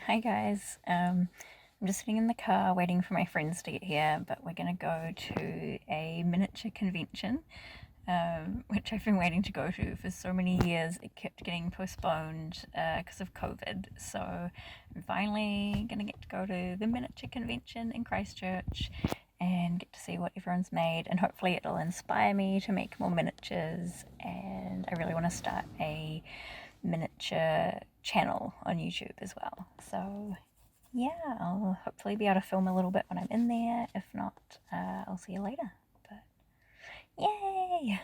Hi guys. I'm just sitting in the car waiting for my friends to get here, but we're gonna go to a miniature convention, which I've been waiting to go to for so many years. It kept getting postponed because of COVID. So I'm finally gonna get to go to the miniature convention in Christchurch and get to see what everyone's made, and hopefully it'll inspire me to make more miniatures. And I really want to start a miniature channel on YouTube as well. So yeah, I'll hopefully be able to film a little bit when I'm in there. If not, I'll see you later. But yay!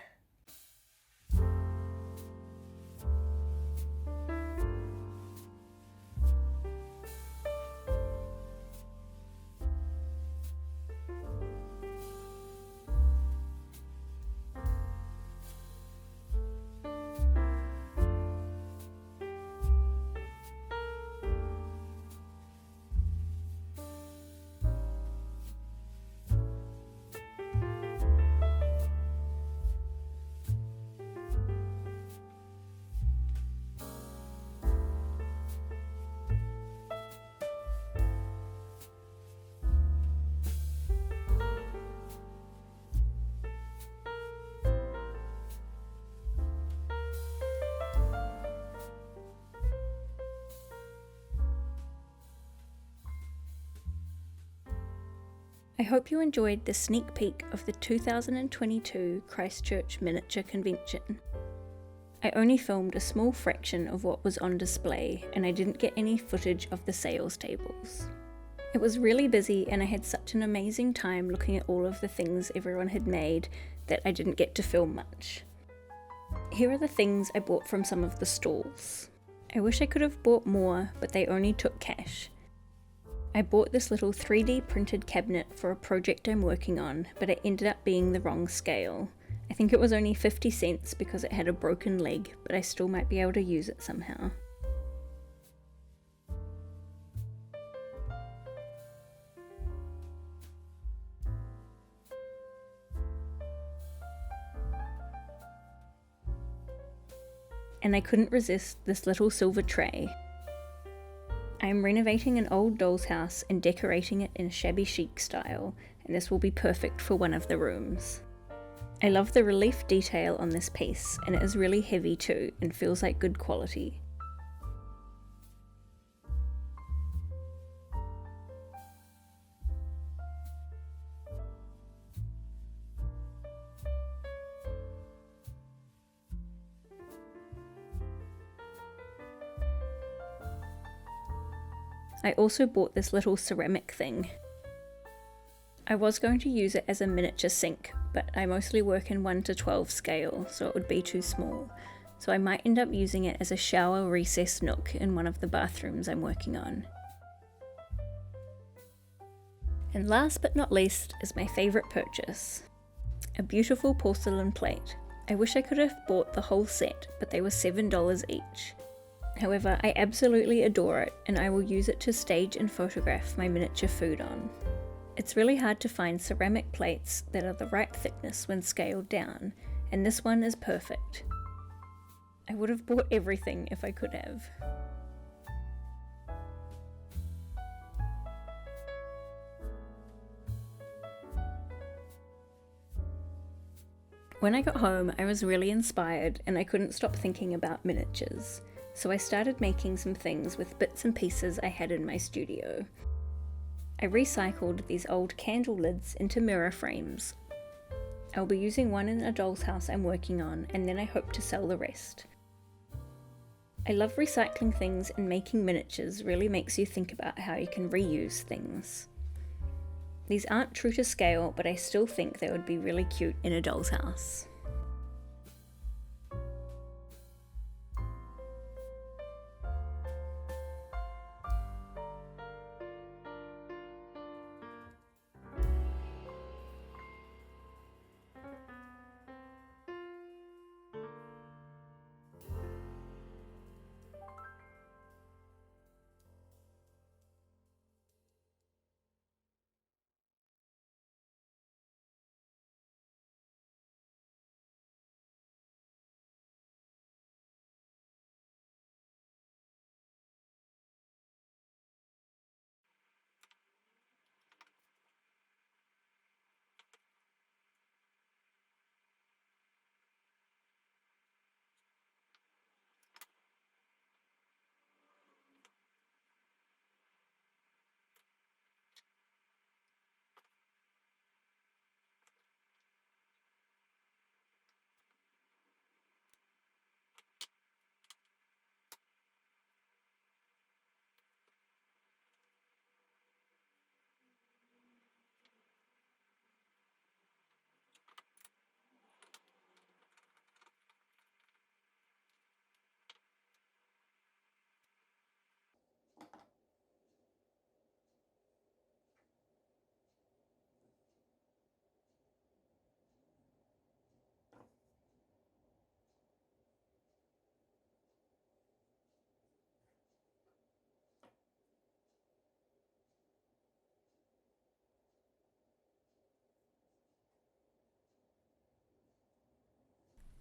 I hope you enjoyed the sneak peek of the 2022 Christchurch Miniature Convention. I only filmed a small fraction of what was on display, and I didn't get any footage of the sales tables. It was really busy, and I had such an amazing time looking at all of the things everyone had made that I didn't get to film much. Here are the things I bought from some of the stalls. I wish I could have bought more, but they only took cash. I bought this little 3D printed cabinet for a project I'm working on, but it ended up being the wrong scale. I think it was only 50 cents because it had a broken leg, but I still might be able to use it somehow. And I couldn't resist this little silver tray. I am renovating an old doll's house and decorating it in a shabby chic style, and this will be perfect for one of the rooms. I love the relief detail on this piece, and it is really heavy too and feels like good quality. I also bought this little ceramic thing. I was going to use it as a miniature sink, but I mostly work in 1:12 scale, so it would be too small. So I might end up using it as a shower recess nook in one of the bathrooms I'm working on. And last but not least is my favourite purchase. A beautiful porcelain plate. I wish I could have bought the whole set, but they were $7 each. However, I absolutely adore it, and I will use it to stage and photograph my miniature food on. It's really hard to find ceramic plates that are the right thickness when scaled down, and this one is perfect. I would have bought everything if I could have. When I got home, I was really inspired and I couldn't stop thinking about miniatures. So I started making some things with bits and pieces I had in my studio. I recycled these old candle lids into mirror frames. I'll be using one in a doll's house I'm working on, and then I hope to sell the rest. I love recycling things, and making miniatures really makes you think about how you can reuse things. These aren't true to scale, but I still think they would be really cute in a doll's house.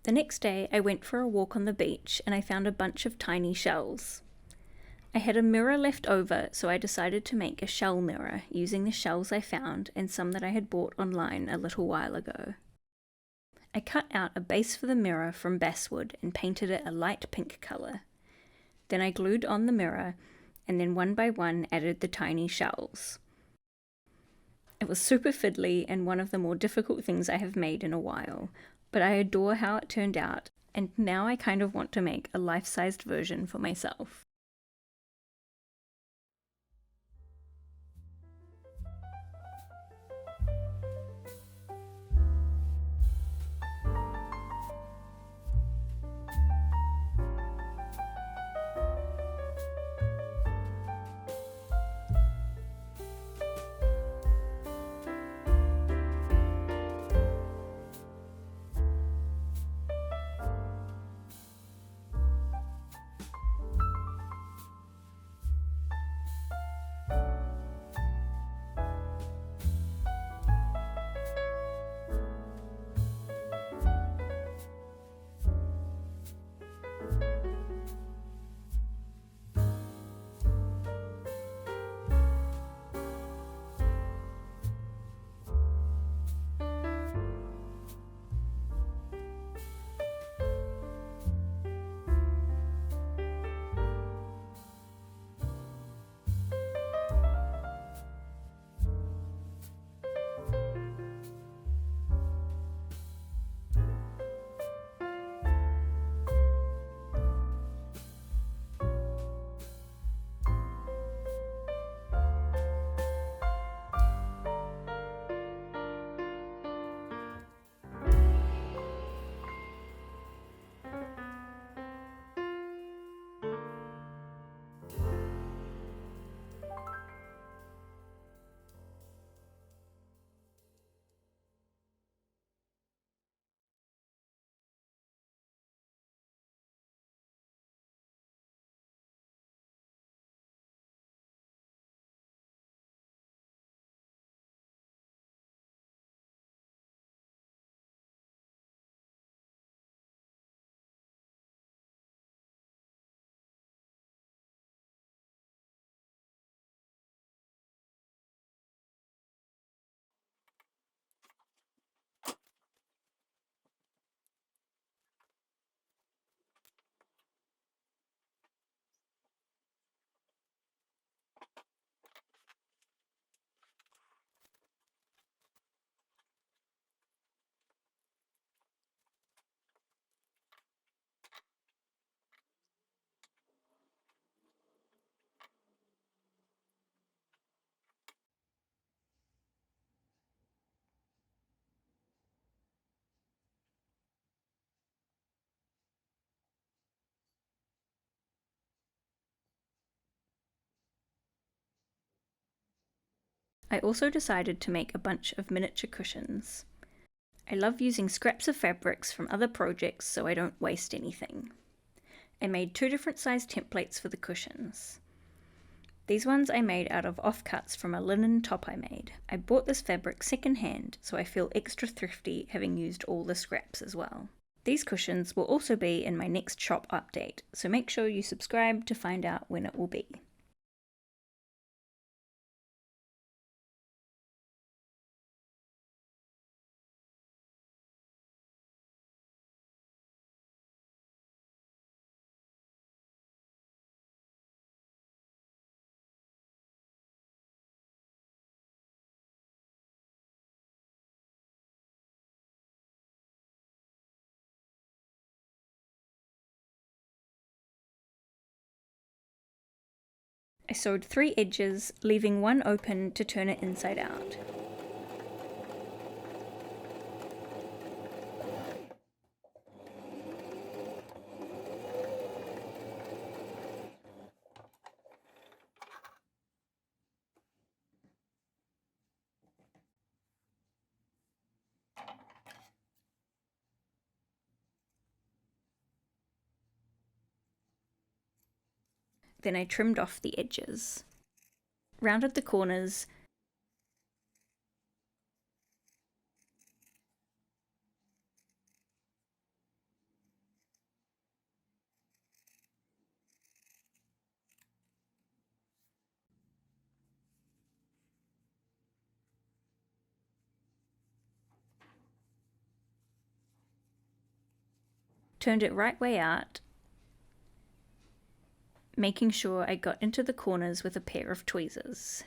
The next day I went for a walk on the beach and I found a bunch of tiny shells. I had a mirror left over, so I decided to make a shell mirror using the shells I found and some that I had bought online a little while ago. I cut out a base for the mirror from basswood and painted it a light pink colour. Then I glued on the mirror and then one by one added the tiny shells. It was super fiddly and one of the more difficult things I have made in a while, but I adore how it turned out, and now I kind of want to make a life-sized version for myself. I also decided to make a bunch of miniature cushions. I love using scraps of fabrics from other projects so I don't waste anything. I made 2 different size templates for the cushions. These ones I made out of offcuts from a linen top I made. I bought this fabric secondhand, so I feel extra thrifty having used all the scraps as well. These cushions will also be in my next shop update, so make sure you subscribe to find out when it will be. I sewed 3 edges, leaving one open to turn it inside out. Then I trimmed off the edges, rounded the corners, turned it right way out, making sure I got into the corners with a pair of tweezers.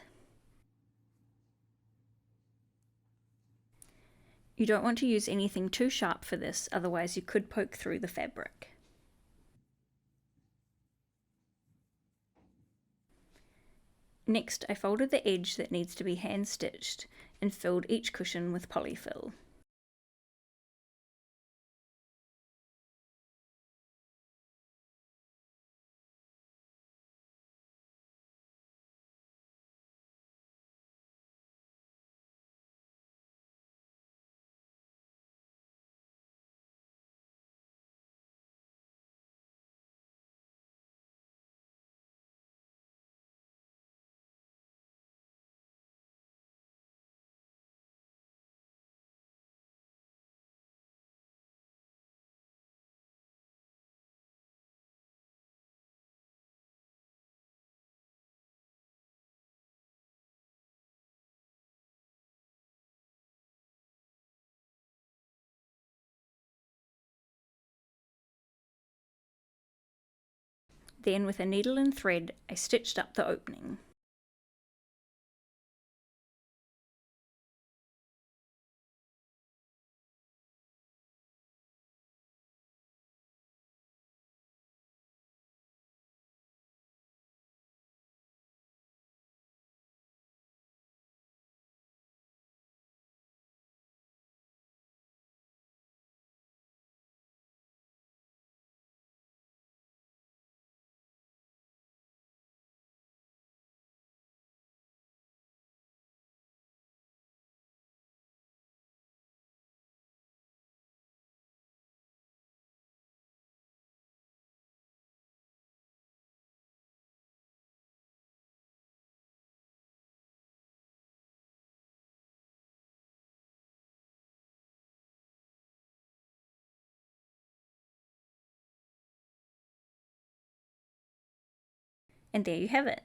You don't want to use anything too sharp for this, otherwise you could poke through the fabric. Next, I folded the edge that needs to be hand stitched and filled each cushion with polyfill. Then with a needle and thread, I stitched up the opening. And there you have it.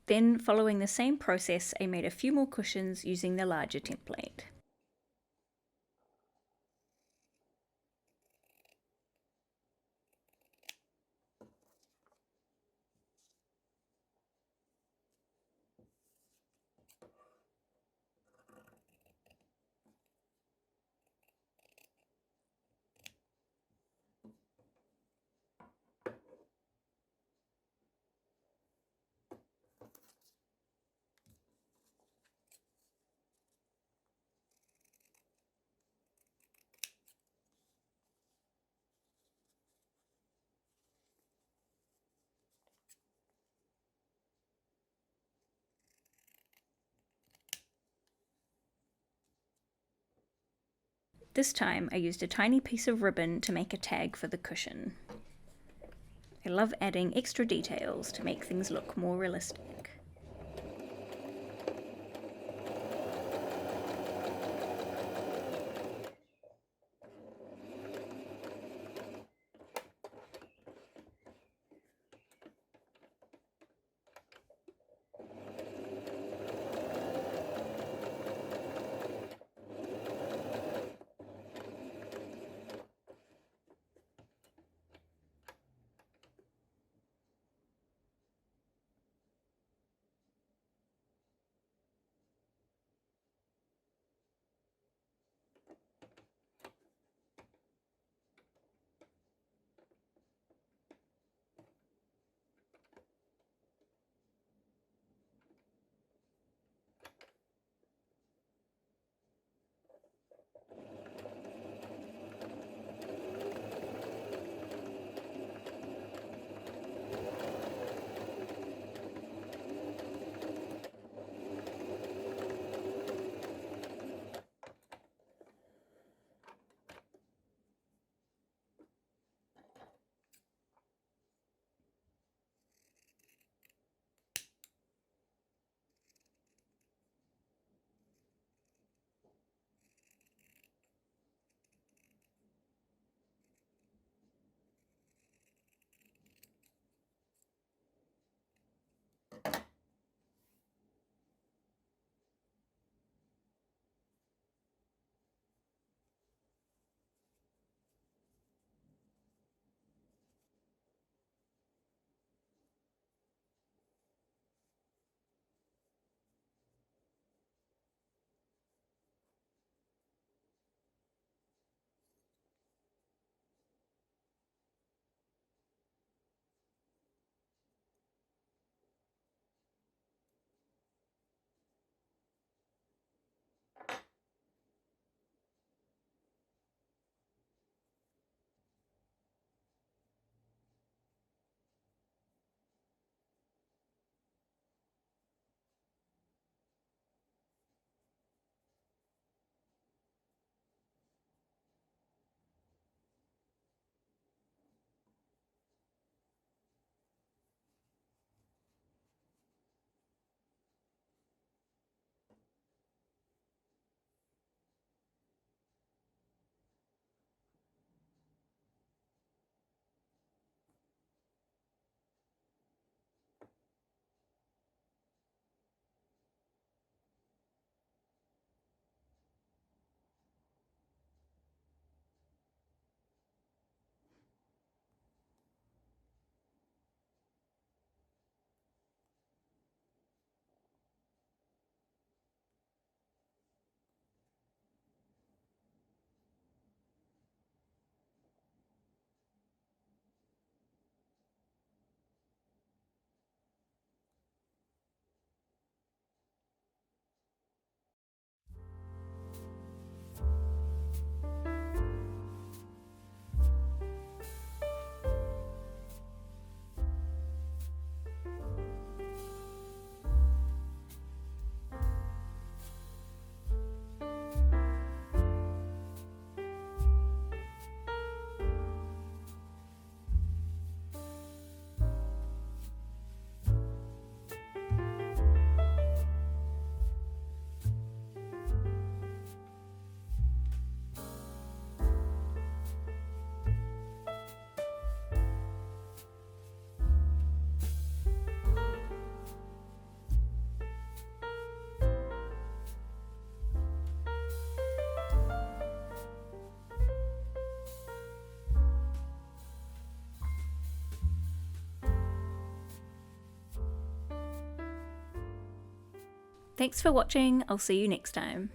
Then, following the same process, I made a few more cushions using the larger template. This time I used a tiny piece of ribbon to make a tag for the cushion. I love adding extra details to make things look more realistic. Thanks for watching, I'll see you next time.